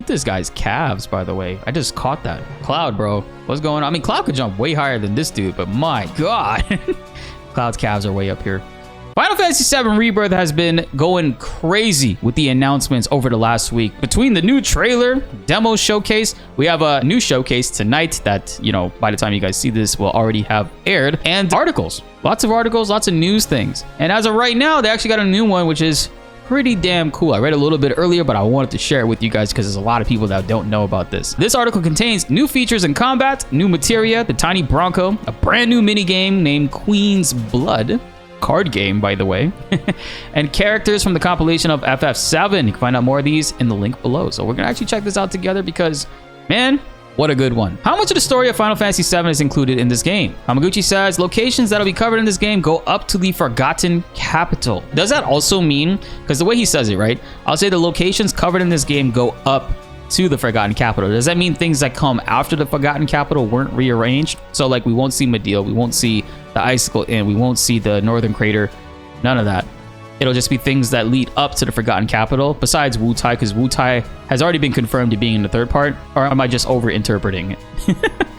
this guy's calves, by the way. I just caught that. Cloud, bro. What's going on? I mean, Cloud could jump way higher than this dude, but my God. Cloud's calves are way up here. Final Fantasy VII Rebirth has been going crazy with the announcements over the last week. Between the new trailer, demo showcase, we have a new showcase tonight that, you know, by the time you guys see this, will already have aired, and articles. Lots of articles, lots of news things. And as of right now, they actually got a new one, which is pretty damn cool. I read a little bit earlier, but I wanted to share it with you guys because there's a lot of people that don't know about this. This article contains new features in combat, new materia, the Tiny Bronco, a brand new minigame named Queen's Blood, card game, by the way, and characters from the compilation of FF7. You can find out more of these in the link below. So we're gonna actually check this out together because, man, what a good one. How much of the story of Final Fantasy VII is included in this game? Hamaguchi says locations that'll be covered in this game go up to the Forgotten Capital. Does that also mean, because the way he says it, right? I'll say the locations covered in this game go up to the Forgotten Capital. Does that mean things that come after the Forgotten Capital weren't rearranged? So like we won't see Medeal, we won't see the Icicle Inn, we won't see the Northern Crater, none of that. It'll just be things that lead up to the Forgotten Capital, besides Wutai, because Wutai has already been confirmed to being in the third part, or am I just over-interpreting it?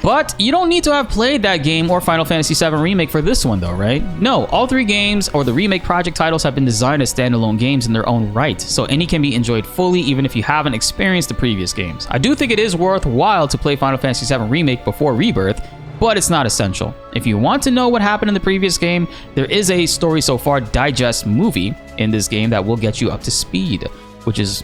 But you don't need to have played that game or Final Fantasy VII Remake for this one though, right? No, all three games or the remake project titles have been designed as standalone games in their own right, so any can be enjoyed fully even if you haven't experienced the previous games. I do think it is worthwhile to play Final Fantasy VII Remake before Rebirth, but it's not essential. If you want to know what happened in the previous game, there is a story so far digest movie in this game that will get you up to speed, which is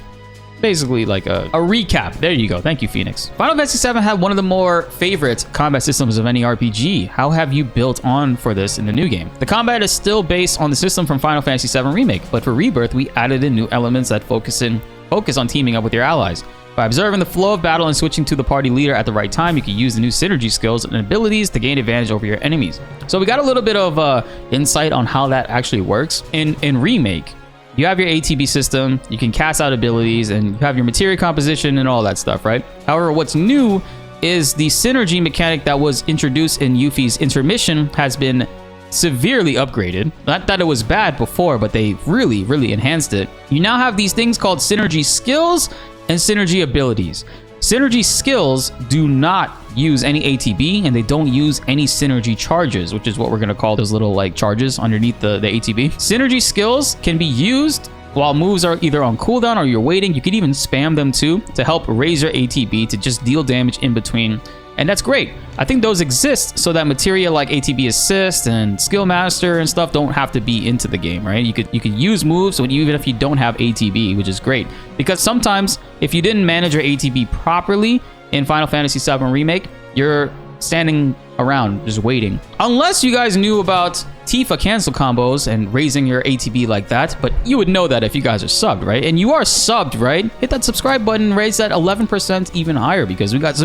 basically like a recap. There you go. Thank you, Phoenix. Final Fantasy VII had one of the more favorite combat systems of any RPG. How have you built on for this in the new game? The combat is still based on the system from Final Fantasy VII Remake, but for Rebirth, we added in new elements that focus on teaming up with your allies. By observing the flow of battle and switching to the party leader at the right time, you can use the new synergy skills and abilities to gain advantage over your enemies. So we got a little bit of insight on how that actually works. In Remake, you have your ATB system, you can cast out abilities, and you have your materia composition and all that stuff, right? However, what's new is the synergy mechanic that was introduced in Yuffie's intermission has been severely upgraded. Not that it was bad before, but they really enhanced it. You now have these things called synergy skills and synergy abilities. Synergy skills do not use any ATB, and they don't use any synergy charges, which is what we're gonna call those little like charges underneath the ATB. Synergy skills can be used while moves are either on cooldown or you're waiting. You can even spam them too to help raise your ATB to just deal damage in between. And that's great. I think those exist so that materia like ATB Assist and Skill Master and stuff don't have to be into the game, right? You could use moves even if you don't have ATB, which is great. Because sometimes if you didn't manage your ATB properly in Final Fantasy VII Remake, you're standing around just waiting. Unless you guys knew about Tifa cancel combos and raising your ATB like that, but you would know that if you guys are subbed, right? And you are subbed, right? Hit that subscribe button, raise that 11% even higher, because we got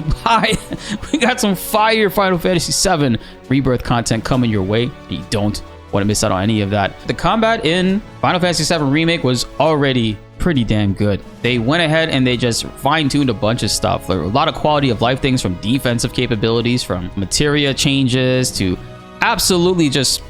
some fire Final Fantasy VII Rebirth content coming your way. You don't want to miss out on any of that. The combat in Final Fantasy VII Remake was already pretty damn good. They went ahead and they just fine-tuned a bunch of stuff. There were a lot of quality of life things, from defensive capabilities, from materia changes, to absolutely just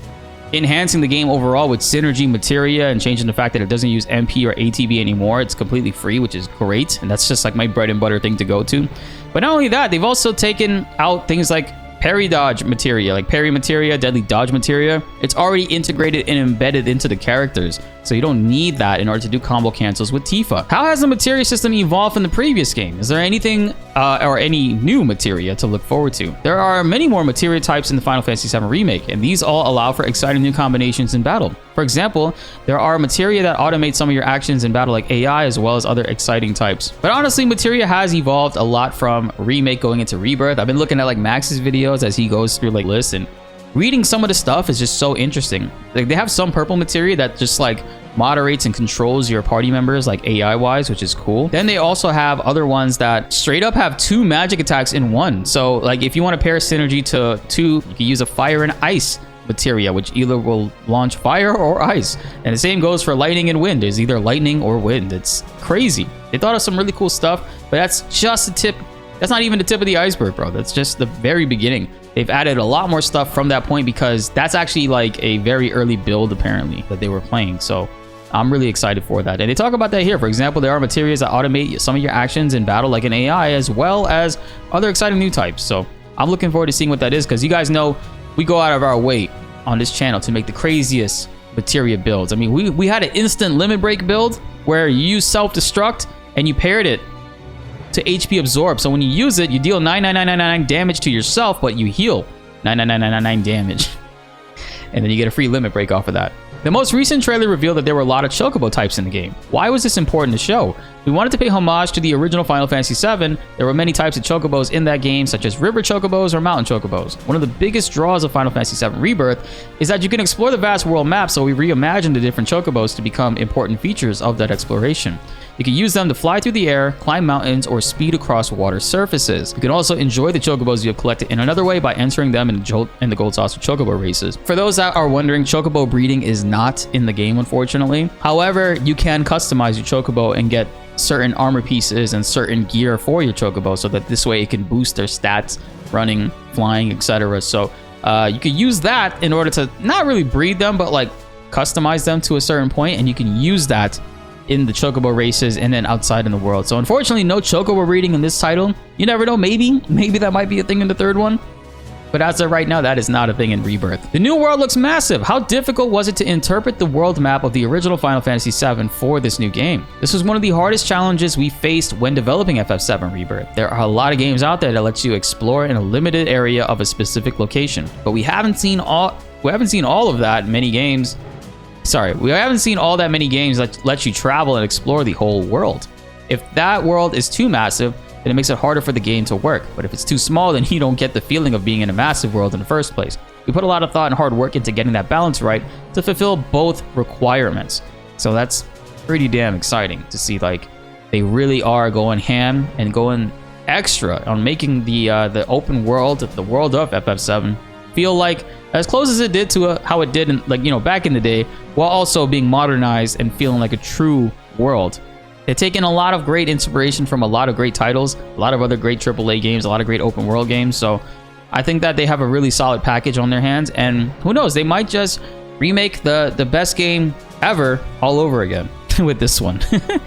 enhancing the game overall with synergy materia and changing the fact that it doesn't use MP or ATB anymore. It's completely free, which is great, and that's just like my bread and butter thing to go to. But not only that, they've also taken out things like parry dodge materia, like parry materia, deadly dodge materia. It's already integrated and embedded into the characters, so you don't need that in order to do combo cancels with Tifa. How has the materia system evolved from the previous game? Is there anything or any new materia to look forward to? There are many more materia types in the Final Fantasy VII Remake, and these all allow for exciting new combinations in battle. For example, there are materia that automate some of your actions in battle, like AI, as well as other exciting types. But honestly, materia has evolved a lot from Remake going into Rebirth. I've been looking at like Max's videos as he goes through like lists, and reading some of the stuff is just so interesting. Like they have some purple materia that just like moderates and controls your party members like AI wise, which is cool. Then they also have other ones that straight up have 2 magic attacks in one. So like if you want to pair synergy to 2, you can use a fire and ice materia, which either will launch fire or ice. And the same goes for lightning and wind. There's either lightning or wind. It's crazy. They thought of some really cool stuff, but that's just the tip. That's not even the tip of the iceberg, bro. That's just the very beginning. They've added a lot more stuff from that point, because that's actually like a very early build apparently that they were playing. So I'm really excited for that. And they talk about that here. For example, there are Materias that automate some of your actions in battle like an AI, as well as other exciting new types. So I'm looking forward to seeing what that is, because you guys know we go out of our way on this channel to make the craziest Materia builds. I mean, we had an instant limit break build where you use self-destruct and you paired it to HP absorb. So when you use it, you deal 99999 damage to yourself, but you heal 99999 damage. And then you get a free limit break off of that. The most recent trailer revealed that there were a lot of Chocobo types in the game. Why was this important to show? We wanted to pay homage to the original Final Fantasy VII. There were many types of Chocobos in that game, such as river Chocobos or mountain Chocobos. One of the biggest draws of Final Fantasy VII Rebirth is that you can explore the vast world map, so we reimagined the different Chocobos to become important features of that exploration. You can use them to fly through the air, climb mountains, or speed across water surfaces. You can also enjoy the Chocobos you have collected in another way by entering them in the Gold Saucer Chocobo races. For those that are wondering, Chocobo breeding is not in the game, unfortunately. However, you can customize your Chocobo and get certain armor pieces and certain gear for your Chocobo, so that this way it can boost their stats, running, flying, etc. So you can use that in order to not really breed them, but like customize them to a certain point, and you can use that in the Chocobo races and then outside in the world. So unfortunately, no Chocobo breeding in this title. You never know, maybe that might be a thing in the third one. But as of right now, that is not a thing in Rebirth. The new world looks massive. How difficult was it to interpret the world map of the original Final Fantasy VII for this new game? This was one of the hardest challenges we faced when developing FF7 Rebirth. There are a lot of games out there that let you explore in a limited area of a specific location, but we haven't seen all of that many games. Sorry, we haven't seen all that many games that let you travel and explore the whole world. If that world is too massive, then it makes it harder for the game to work. But if it's too small, then you don't get the feeling of being in a massive world in the first place. We put a lot of thought and hard work into getting that balance right to fulfill both requirements. So that's pretty damn exciting to see, like, they really are going ham and going extra on making the open world, the world of FF7, feel like as close as it did to how it did in, like, you know, back in the day, while also being modernized and feeling like a true world. They've taken a lot of great inspiration from a lot of great titles, a lot of other great AAA games, a lot of great open world games. So I think that they have a really solid package on their hands, and who knows, they might just remake the best game ever all over again with this one.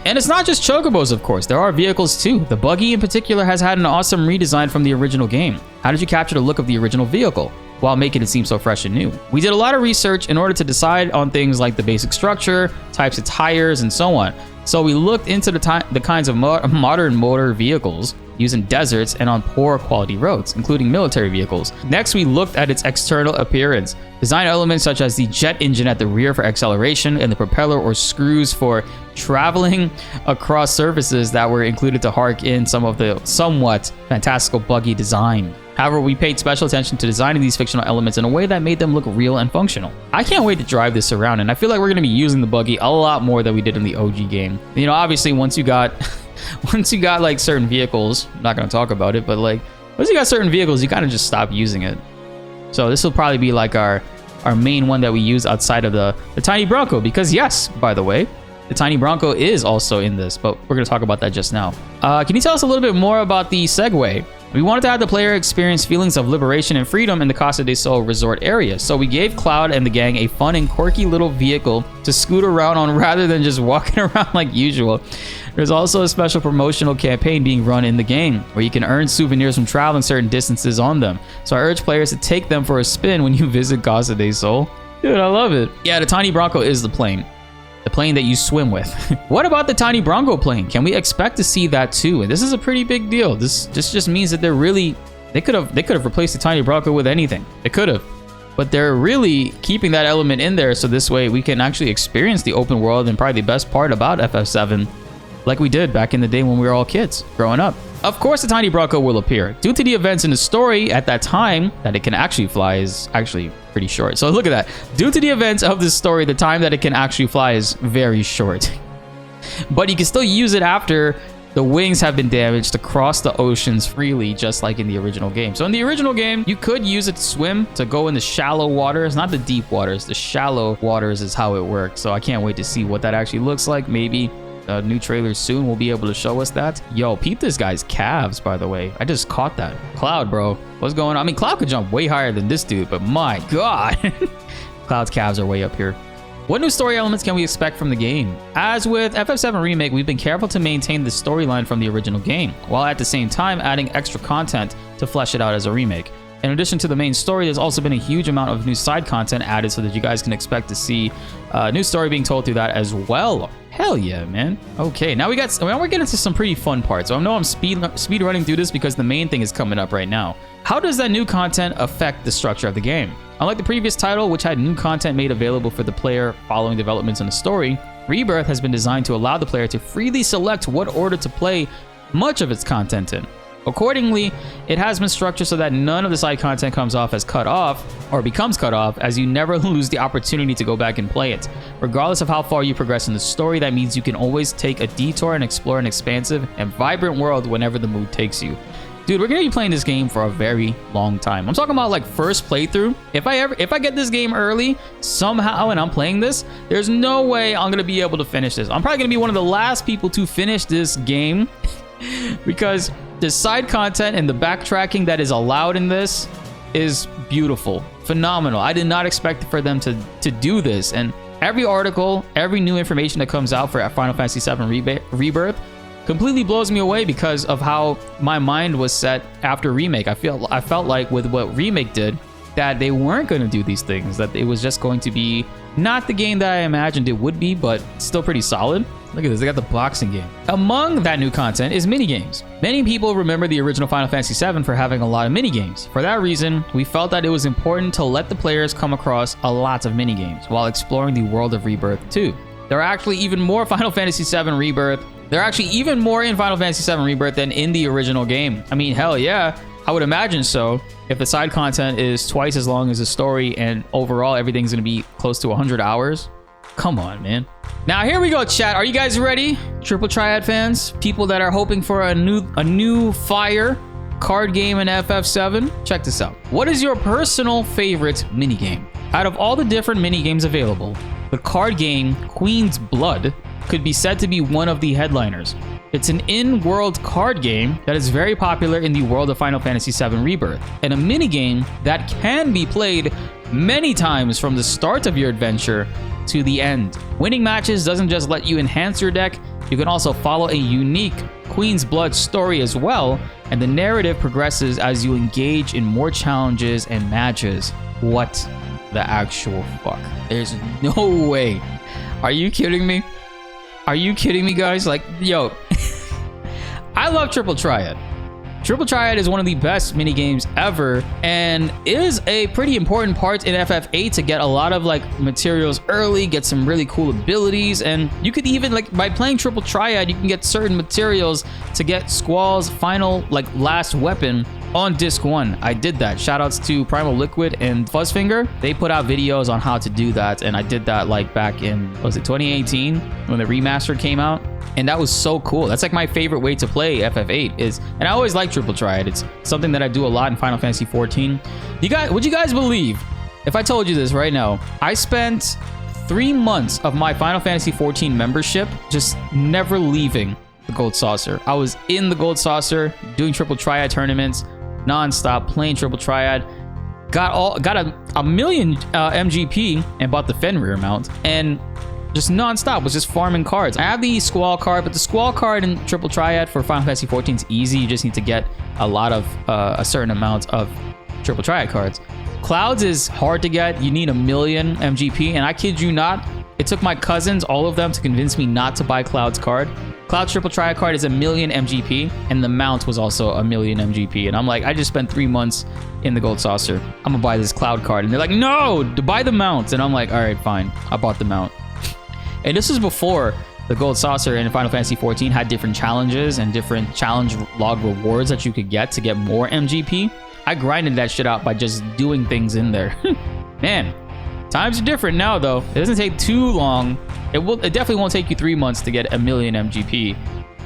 And it's not just Chocobos, of course. There are vehicles too. The buggy in particular has had an awesome redesign from the original game. How did you capture the look of the original vehicle while making it seem so fresh and new? We did a lot of research in order to decide on things like the basic structure, types of tires, and so on. So we looked into the kinds of modern motor vehicles using deserts and on poor quality roads, including military vehicles. Next, we looked at its external appearance. Design elements such as the jet engine at the rear for acceleration and the propeller or screws for traveling across surfaces that were included to hark in some of the somewhat fantastical buggy design. However, we paid special attention to designing these fictional elements in a way that made them look real and functional. I can't wait to drive this around, and I feel like we're going to be using the buggy a lot more than we did in the OG game. You know, obviously, once you got like certain vehicles, I'm not going to talk about it, but like once you got certain vehicles, you kind of just stop using it. So this will probably be like our main one that we use outside of the Tiny Bronco, because yes, by the way, the Tiny Bronco is also in this, but we're going to talk about that just now. Can you tell us a little bit more about the segway? We wanted to have the player experience feelings of liberation and freedom in the Casa del Sol resort area, so we gave Cloud and the gang a fun and quirky little vehicle to scoot around on rather than just walking around like usual. There's also a special promotional campaign being run in the game where you can earn souvenirs from traveling certain distances on them. So I urge players to take them for a spin when you visit Casa del Sol. Dude, I love it. Yeah, the Tiny Bronco is the plane. The plane that you swim with. What about the Tiny Bronco plane? Can we expect to see that too? And this is a pretty big deal. This just means that they could have replaced the Tiny Bronco with anything. They could have. But they're really keeping that element in there, so this way we can actually experience the open world, and probably the best part about FF7, like we did back in the day when we were all kids growing up. Of course, the Tiny Bronco will appear. Due to the events in the story at that time, that it can actually fly is actually pretty short. So look at that. Due to the events of this story, the time that it can actually fly is very short. But you can still use it after the wings have been damaged to cross the oceans freely, just like in the original game. So in the original game, you could use it to swim, to go in the shallow waters, not the deep waters. The shallow waters is how it works. So I can't wait to see what that actually looks like. Maybe new trailers soon will be able to show us that. Yo, peep this guy's calves, by the way. I just caught that. Cloud, bro. What's going on? I mean, Cloud could jump way higher than this dude, but my God. Cloud's calves are way up here. What new story elements can we expect from the game? As with FF7 Remake, we've been careful to maintain the storyline from the original game, while at the same time adding extra content to flesh it out as a remake. In addition to the main story, there's also been a huge amount of new side content added so that you guys can expect to see a new story being told through that as well. Hell yeah, man. Okay, now we're getting into some pretty fun parts. So I know I'm speed running through this because the main thing is coming up right now. How does that new content affect the structure of the game? Unlike the previous title, which had new content made available for the player following developments in the story, Rebirth has been designed to allow the player to freely select what order to play much of its content in. Accordingly, it has been structured so that none of the side content comes off as cut off or becomes cut off, as you never lose the opportunity to go back and play it. Regardless of how far you progress in the story, that means you can always take a detour and explore an expansive and vibrant world whenever the mood takes you. Dude, we're gonna be playing this game for a very long time. I'm talking about like first playthrough. If I get this game early somehow and I'm playing this, there's no way I'm gonna be able to finish this. I'm probably gonna be one of the last people to finish this game because the side content and the backtracking that is allowed in this is beautiful, phenomenal. I did not expect for them to do this, and every article, every new information that comes out for Final Fantasy VII Rebirth completely blows me away because of how my mind was set after Remake. I felt like with what Remake did, that they weren't going to do these things, that it was just going to be not the game that I imagined it would be, but still pretty solid. Look at this, they got the boxing game. Among that new content is minigames. Many people remember the original Final Fantasy VII for having a lot of minigames. For that reason, we felt that it was important to let the players come across a lot of minigames while exploring the world of Rebirth too. There are actually even more Final Fantasy VII Rebirth. There are actually even more in Final Fantasy VII Rebirth than in the original game. I mean, hell yeah, I would imagine so. If the side content is twice as long as the story and overall everything's gonna be close to 100 hours. Come on, man. Now here we go, chat. Are you guys ready? Triple Triad fans, people that are hoping for a new fire card game in FF7. Check this out. What is your personal favorite minigame? Out of all the different minigames available, the card game Queen's Blood could be said to be one of the headliners. It's an in-world card game that is very popular in the world of Final Fantasy VII Rebirth, and a minigame that can be played many times from the start of your adventure to the end. Winning matches doesn't just let you enhance your deck, you can also follow a unique Queen's Blood story as well, and the narrative progresses as you engage in more challenges and matches. What the actual fuck? There's no way. Are you kidding me? Are you kidding me, guys? Like, yo, I love Triple Triad. Triple Triad is one of the best minigames ever, and is a pretty important part in FF8 to get a lot of like materials early, get some really cool abilities, and you could even like by playing Triple Triad, you can get certain materials to get Squall's final like last weapon on disc 1. I did that. Shoutouts to Primal Liquid and Fuzzfinger. They put out videos on how to do that, and I did that like back in, what was it, 2018 when the remaster came out, and that was so cool. That's like my favorite way to play FF8 is, and I always like Triple Triad. It's something that I do a lot in Final Fantasy 14. Would you guys believe if I told you this right now? I spent 3 months of my Final Fantasy 14 membership just never leaving the Gold Saucer. I was in the Gold Saucer doing Triple Triad tournaments non-stop, playing Triple Triad, got a million MGP and bought the Fenrir mount, and just non-stop was just farming cards. I have the Squall card, but the Squall card in Triple Triad for Final Fantasy 14 is easy. You just need to get a lot of a certain amount of Triple Triad cards. Clouds is hard to get. You need a million MGP, and I kid you not, it took my cousins, all of them, to convince me not to buy Cloud's card. Cloud's Triple Triad card is a million MGP, and the mount was also a million MGP. And I'm like, I just spent 3 months in the Gold Saucer. I'm gonna buy this Cloud card. And they're like, no, to buy the mount. And I'm like, all right, fine. I bought the mount. And this was before the Gold Saucer in Final Fantasy 14 had different challenges and different challenge log rewards that you could get to get more MGP. I grinded that shit out by just doing things in there. Man, times are different now, though. It doesn't take too long. It definitely won't take you 3 months to get a million MGP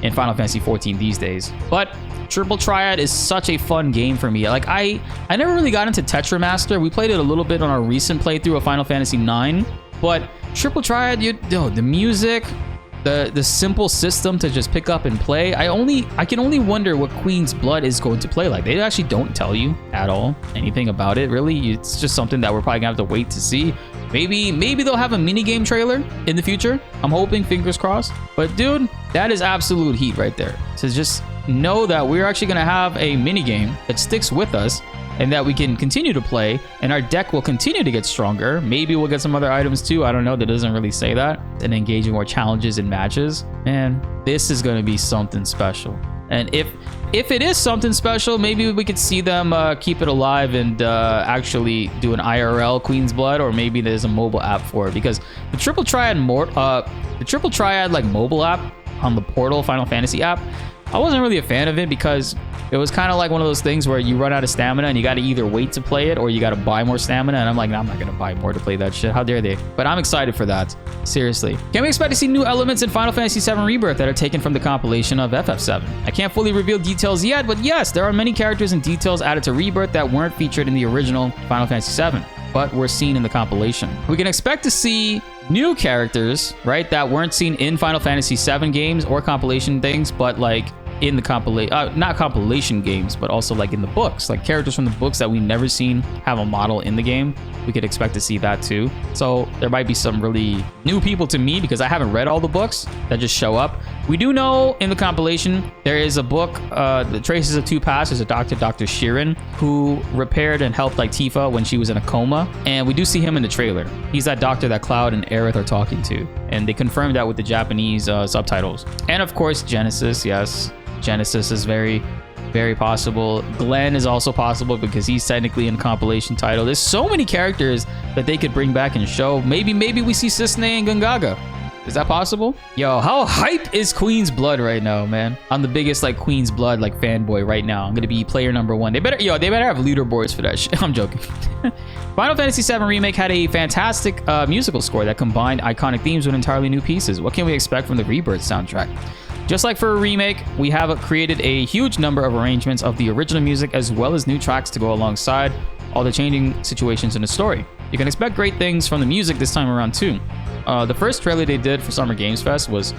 in Final Fantasy 14 these days. But Triple Triad is such a fun game for me. Like I never really got into Tetramaster. We played it a little bit on our recent playthrough of Final Fantasy 9, but Triple Triad, the music, the simple system to just pick up and play. I can only wonder what Queen's Blood is going to play like. They actually don't tell you at all anything about it, really. It's just something that we're probably gonna have to wait to see. Maybe they'll have a mini game trailer in the future. I'm hoping, fingers crossed. But dude, that is absolute heat right there. So just know that we're actually gonna have a mini game that sticks with us and that we can continue to play, and our deck will continue to get stronger. Maybe we'll get some other items too. I don't know. That doesn't really say that. And engage in more challenges and matches. Man, this is gonna be something special. And if it is something special, maybe we could see them keep it alive and actually do an IRL Queen's Blood, or maybe there's a mobile app for it, because the Triple Triad like mobile app on the Portal Final Fantasy app, I wasn't really a fan of it because it was kind of like one of those things where you run out of stamina and you got to either wait to play it or you got to buy more stamina. And I'm like, nah, I'm not going to buy more to play that shit. How dare they? But I'm excited for that. Seriously. Can we expect to see new elements in Final Fantasy VII Rebirth that are taken from the compilation of FF7? I can't fully reveal details yet, but yes, there are many characters and details added to Rebirth that weren't featured in the original Final Fantasy VII, but were seen in the compilation. We can expect to see new characters, right, that weren't seen in Final Fantasy VII games or compilation things, but like in the not compilation games, but also like in the books, like characters from the books that we never seen have a model in the game. We could expect to see that too. So there might be some really new people to me because I haven't read all the books that just show up. We do know in the compilation there is a book, The Traces of Two Paths. There's a Dr. Sheeran, who repaired and helped like Tifa when she was in a coma, and we do see him in the trailer. He's that doctor that Cloud and Aerith are talking to, and they confirmed that with the Japanese subtitles. And of course Genesis, yes, Genesis is very, very possible. Glenn is also possible because he's technically in compilation title. There's so many characters that they could bring back and show. Maybe we see Cisne and Gungaga. Is that possible? Yo, how hype is Queen's Blood right now, man? I'm the biggest like Queen's Blood like fanboy right now. I'm gonna be player number 1. They better have leaderboards for that shit. I'm joking. Final Fantasy VII Remake had a fantastic musical score that combined iconic themes with entirely new pieces. What can we expect from the Rebirth soundtrack? Just like for a remake, we have created a huge number of arrangements of the original music as well as new tracks to go alongside all the changing situations in the story. You can expect great things from the music this time around too. The first trailer they did for Summer Games Fest was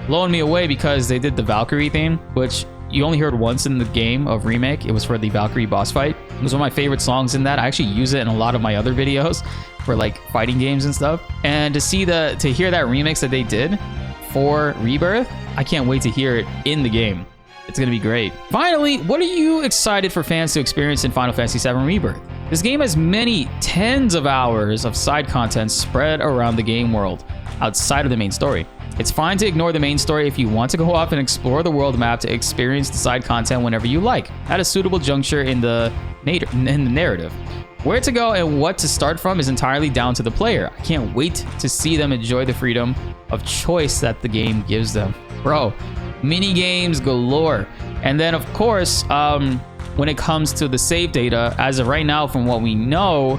blowing me away because they did the Valkyrie theme, which you only heard once in the game of Remake. It was for the Valkyrie boss fight. It was one of my favorite songs in that. I actually use it in a lot of my other videos for like fighting games and stuff. And to hear that remix that they did for Rebirth, I can't wait to hear it in the game. It's gonna be great. Finally, what are you excited for fans to experience in Final Fantasy VII Rebirth? This game has many tens of hours of side content spread around the game world outside of the main story. It's fine to ignore the main story if you want to go off and explore the world map to experience the side content whenever you like, at a suitable juncture in the narrative. Where to go and what to start from is entirely down to the player. I can't wait to see them enjoy the freedom of choice that the game gives them. Bro, mini games galore. And then of course, when it comes to the save data, as of right now, from what we know,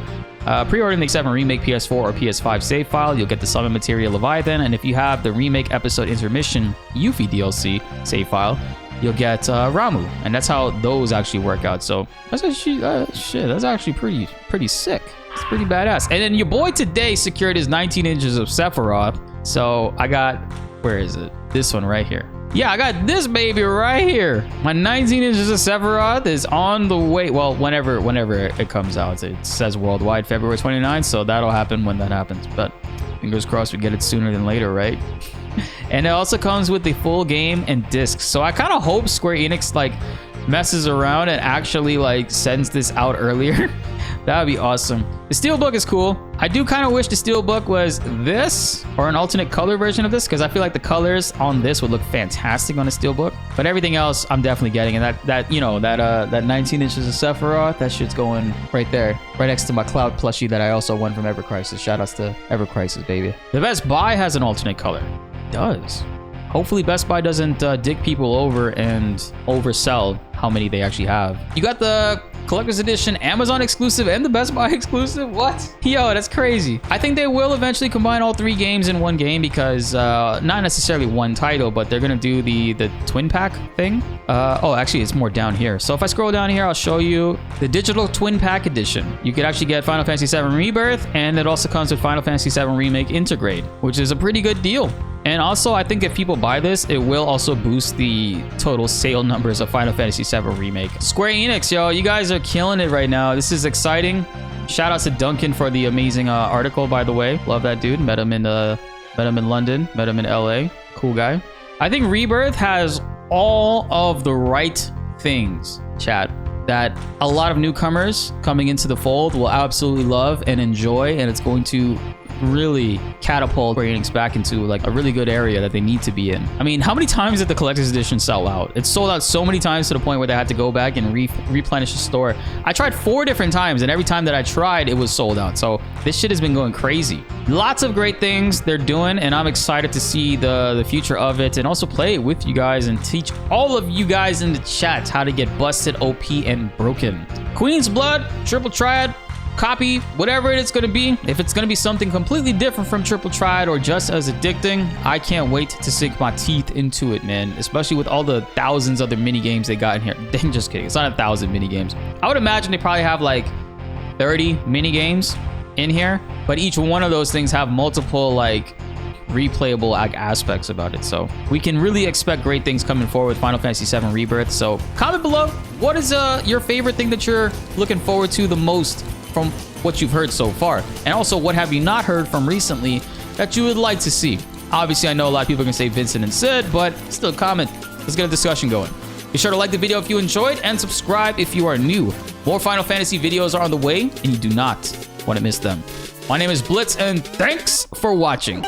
pre-ordering the 7 Remake PS4 or PS5 save file, you'll get the Summon Materia Leviathan, and if you have the Remake Episode Intermission Yuffie DLC save file, you'll get Ramu, and that's how those actually work out. So that's actually that's actually pretty sick. It's pretty badass. And then your boy today secured his 19 inches of Sephiroth. So I got, where is it? This one right here. Yeah, I got this baby right here. My 19 inches of Sephiroth is on the way. Well, whenever it comes out. It says worldwide February 29th, so that'll happen when that happens. But fingers crossed we get it sooner than later, right? And it also comes with the full game and discs. So I kind of hope Square Enix like messes around and actually like sends this out earlier. That would be awesome. The Steelbook is cool. I do kind of wish the Steelbook was this or an alternate color version of this, because I feel like the colors on this would look fantastic on a Steelbook. But everything else I'm definitely getting. And that 19 inches of Sephiroth, that shit's going right there, right next to my Cloud plushie that I also won from Ever Crisis. Shoutouts to Ever Crisis, baby. The Best Buy has an alternate color. It does. Hopefully Best Buy doesn't dick people over and oversell how many they actually have. You got the Collector's Edition Amazon exclusive and the Best Buy exclusive? What? Yo, that's crazy. I think they will eventually combine all 3 games in one game because not necessarily one title, but they're gonna do the twin pack thing. Oh, actually it's more down here. So if I scroll down here, I'll show you the digital twin pack edition. You could actually get Final Fantasy VII Rebirth, and it also comes with Final Fantasy VII Remake Integrate, which is a pretty good deal. And also, I think if people buy this, it will also boost the total sale numbers of Final Fantasy VII Remake. Square Enix, yo, you guys are killing it right now. This is exciting. Shout out to Duncan for the amazing article, by the way. Love that dude. Met him in London, met him in LA. Cool guy. I think Rebirth has all of the right things, chat, that a lot of newcomers coming into the fold will absolutely love and enjoy, and it's going to really catapult Enix back into like a really good area that they need to be in. I mean, how many times did the collector's edition sell out? It sold out so many times to the point where they had to go back and replenish the store. I tried 4 different times, and every time that I tried, it was sold out. So this shit has been going crazy. Lots of great things they're doing, and I'm excited to see the future of it and also play it with you guys and teach all of you guys in the chat how to get busted, OP, and broken. Queen's Blood, Triple Triad, copy, whatever it is going to be. If it's going to be something completely different from Triple Triad or just as addicting, I can't wait to sink my teeth into it, man. Especially with all the thousands of other mini games they got in here. Just kidding. It's not 1,000 mini games. I would imagine they probably have like 30 mini games in here, but each one of those things have multiple like replayable aspects about it. So we can really expect great things coming forward with Final Fantasy VII Rebirth. So comment below, what is your favorite thing that you're looking forward to the most from what you've heard so far? And also, what have you not heard from recently that you would like to see? Obviously, I know a lot of people are gonna say Vincent and Sid, but still comment. Let's get a discussion going. Be sure to like the video if you enjoyed and subscribe if you are new. More Final Fantasy videos are on the way, and you do not want to miss them. My name is BltzZ, and thanks for watching.